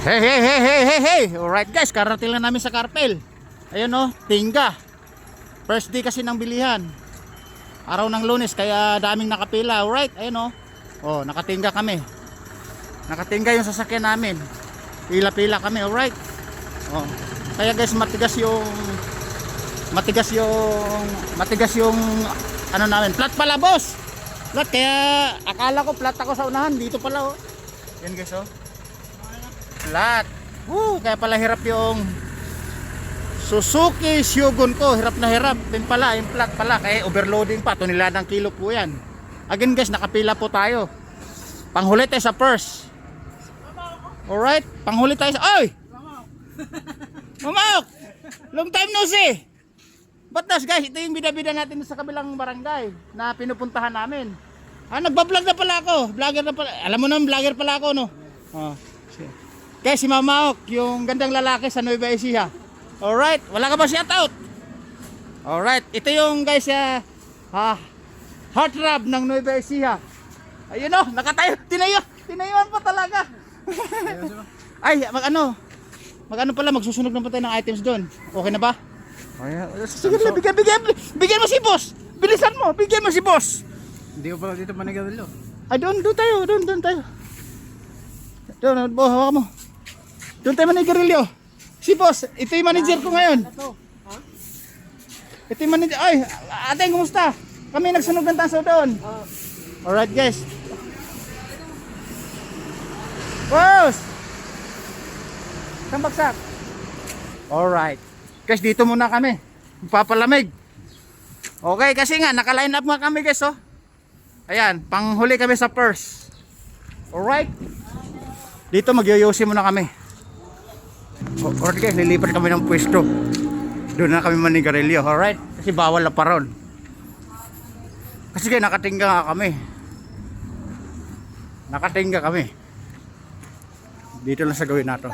Hey, hey, hey, hey, hey, hey. Alright guys, karating lang namin sa Carpel. Ayun oh, Tingga. First day kasi ng bilihan. Araw ng Lunes, kaya daming nakapila. Alright, ayun oh. Oh, nakatingga kami. Nakatingga yung sasakyan namin. Pila-pila kami, alright. Oh. Kaya guys, matigas yung ano namin. Flat pala, boss. Flat, kaya akala ko flat ako sa unahan. Dito pala oh. Yan guys oh. Flat. Kaya pala hirap yung Suzuki Shogun ko. Hirap na hirap. Din pala, yung flat pala. Kaya overloading pa. Toniladang kilo po yan. Again guys, nakapila po tayo. Panghuli tayo sa purse. Alright, panghuli tayo sa... Oy! Mamaok! Long time no see! But das guys, ito yung bida-bida natin sa kabilang barangay na pinupuntahan namin. Nagbablog na pala ako. Vlogger na pala. Alam mo naman, vlogger pala ako, no? Kaya si Mamaok, yung gandang lalaki sa Nueva Ecija. Alright, wala ka ba shoutout? Alright, ito yung guys heartthrob ng Nueva Ecija. Ayun o, nakatayo, tinayuan pa talaga. Ay, mag-ano pala, magsusunog na pa tayo ng items doon. Okay na ba? Sige na, bigyan mo si boss. Bilisan mo, bigyan mo si boss. Hindi ko pala dito manigarilyo. Ay, doon tayo. Doon, hawakan mo. Doon tayo manigarilyo. Si boss, ito yung manager ko ngayon. Ito yung manager. Ay, ate, kumusta? Kami nagsunog ng tanso doon. Alright guys. Boss! Isang bagsak. Alright. Guys, dito muna kami. Papalamig. Okay, kasi nga, naka-line up nga kami guys oh. Ayan, panghuli kami sa purse. Alright. Dito magyoyosi muna kami. Alright guys, lilipat kami ng pwesto. Doon na kami manigarilyo. Alright, kasi bawal na paron. Kasi kaya nakatingga nga kami. Nakatingga kami. Dito lang sa gawin nato.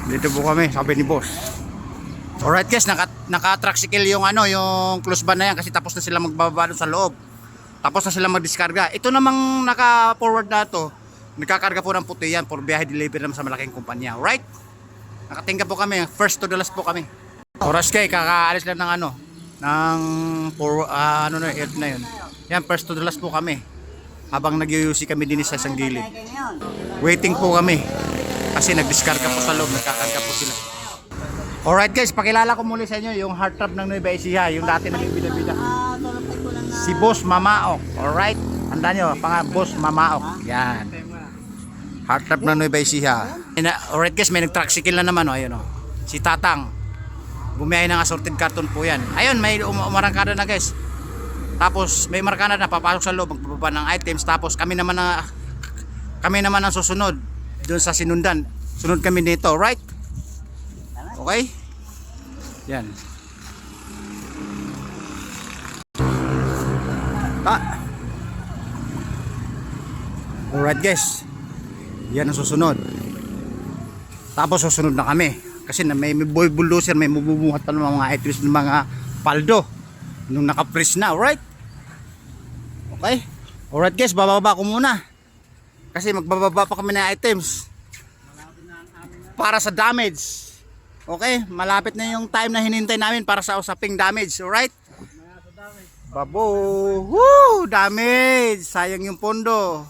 Dito po kami, sabi ni boss. Alright guys, naka-tricycle yung yung close van na yan kasi tapos na sila magbababa doon sa loob. Tapos na sila magdiskarga. Ito namang naka-forward na to, nagkakarga po ng puti yan for biyahe delivery naman sa malaking kumpanya. Alright? Nakatingga po kami, first to the last po kami. Oras kay, kakaalis lang ng earth na yun. Yan, first to the last po kami. Habang nagyuyusi kami din sa isang gilid. Waiting po kami. Kasi nagdiskarga po sa loob, nagkakarga po sila. Alright guys, pakilala ko muli sa inyo yung heartthrob ng Nueva Ecija, yung dati naging bida-bida. Si Boss Mamaok. Alright? Tandaan nyo, Boss Mamaok. Yan. Heartthrob ng Nueva Ecija. Alright guys, may nag-tricycle na naman. Ayun, si Tatang. Bumiyahe ng assorted carton po yan. Ayun, may umarangkada na guys. Tapos may markada na papasok sa loob, magbaba ng items. Tapos kami naman ang susunod doon sa sinundan. Sunod kami dito, right? Okay? Yan. Alright guys. Yan ang susunod. Tapos susunod na kami. Kasi may bulldozer, may mabubuhat pa ng mga items ng mga paldo. Nung naka-press na, alright? Okay? Alright guys, bababa ko muna. Kasi magbababa pa kami ng items. Para sa damage. Okay? Malapit na yung time na hinintay namin para sa usaping damage, alright? Babo! Woo! Damage! Sayang yung pondo.